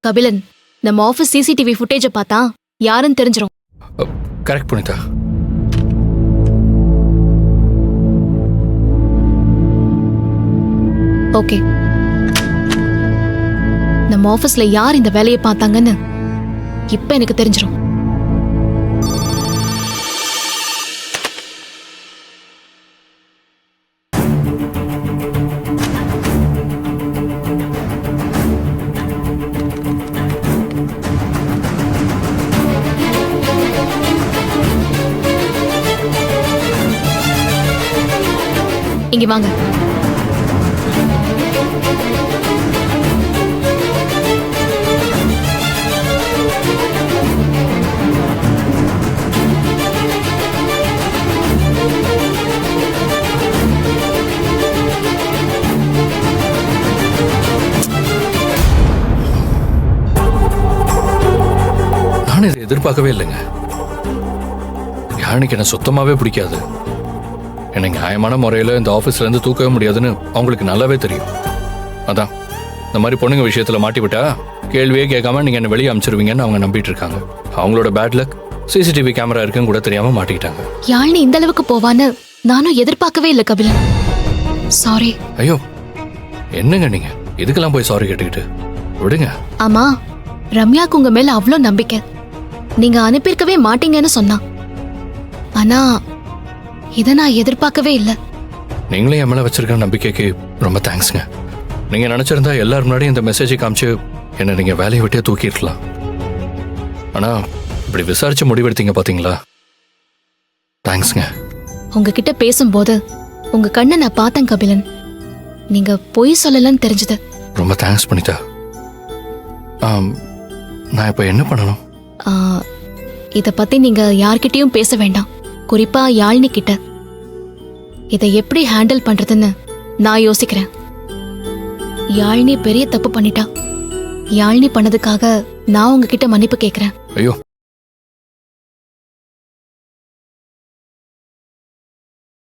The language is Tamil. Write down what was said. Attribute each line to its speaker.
Speaker 1: கபிலன், நம்ம ஆபீஸ் சிசிடிவி ஃபுட்டேஜ பார்த்தா யாருன்னு தெரிஞ்சிரும்.
Speaker 2: கரெக்ட் புனிதா.
Speaker 1: ஓகே, நம்ம ஆபீஸ்ல யார் இந்த வேலையை பார்த்தாங்கன்னு இப்ப எனக்கு தெரிஞ்சிரும். இங்க வாங்க.
Speaker 2: நான் இதை எதிர்பார்க்கவே இல்லைங்க. யானைக்கு என்ன சுத்தமாவே பிடிக்காது. என்னை நியாயமான முறையில் இந்த ஆஃபீஸ்ல இருந்து தூக்கவே முடியாதுன்னு அவங்களுக்கு நல்லாவே தெரியும். அதான் இந்த மாதிரி பொண்ணுங்க விஷயத்துல மாட்டி விட்டா கேள்வியே கேட்காம நீங்க என்ன வெளியே அனுப்பிச்சிருவீங்கன்னு அவங்க நம்பிட்டு இருக்காங்க. அவங்களோட பேட் லக் சிசிடிவி கேமரா இருக்குன்னு கூட தெரியாம மாட்டிக்கிட்டாங்க.
Speaker 1: யாழ்னி இந்த அளவுக்கு போவான்னு நானும் எதிர்பார்க்கவே இல்லை கபிலன். சாரி.
Speaker 2: ஐயோ என்னங்க நீங்க இதுக்கெல்லாம் போய் சாரி கேட்டுக்கிட்டு விடுங்க.
Speaker 1: ஆமா, ரம்யாக்கு உங்க மேல அவ்வளோ நம்பிக்கை. நீங்க அனுப்பியிருக்கவே மாட்டீங்கன்னு சொன்னா. ஆனா இதை நான் எதிர்பார்க்கவே இல்லை.
Speaker 2: நீங்களே என் மேல வச்சிருக்கிற நம்பிக்கைக்கு ரொம்ப தேங்க்ஸ்ங்க. நீங்க நினைச்சிருந்தா எல்லாரும் முன்னாடி இந்த மெசேஜை காமிச்சு என்ன நீங்க வேலையை விட்டே தூக்கிடலாம். ஆனா இப்படி விசாரிச்சு முடிவெடுத்தீங்க பாத்தீங்களா, தேங்க்ஸ்ங்க.
Speaker 1: உங்ககிட்ட பேசும்போது உங்க கண்ணை நான் பார்த்தேன் கபிலன். நீங்க பொய் சொல்லலன்னு தெரிஞ்சது.
Speaker 2: ரொம்ப தேங்க்ஸ் புனிதா. நான் இப்ப என்ன பண்ணணும்?
Speaker 1: இத பத்தி நீங்க யார்கிட்டயும் பேச வேண்டாம். குறிப்பா யாழ்னி கிட்ட. இதை எப்படி ஹேண்டில் பண்றதுன்னு நான் யோசிக்கிறேன். யாழ்னி பெரிய தப்பு பண்ணிட்டா. யாழ்னி பண்ணதுக்காக நான் உங்ககிட்ட மன்னிப்பு கேட்கிறேன்.
Speaker 2: ஐயோ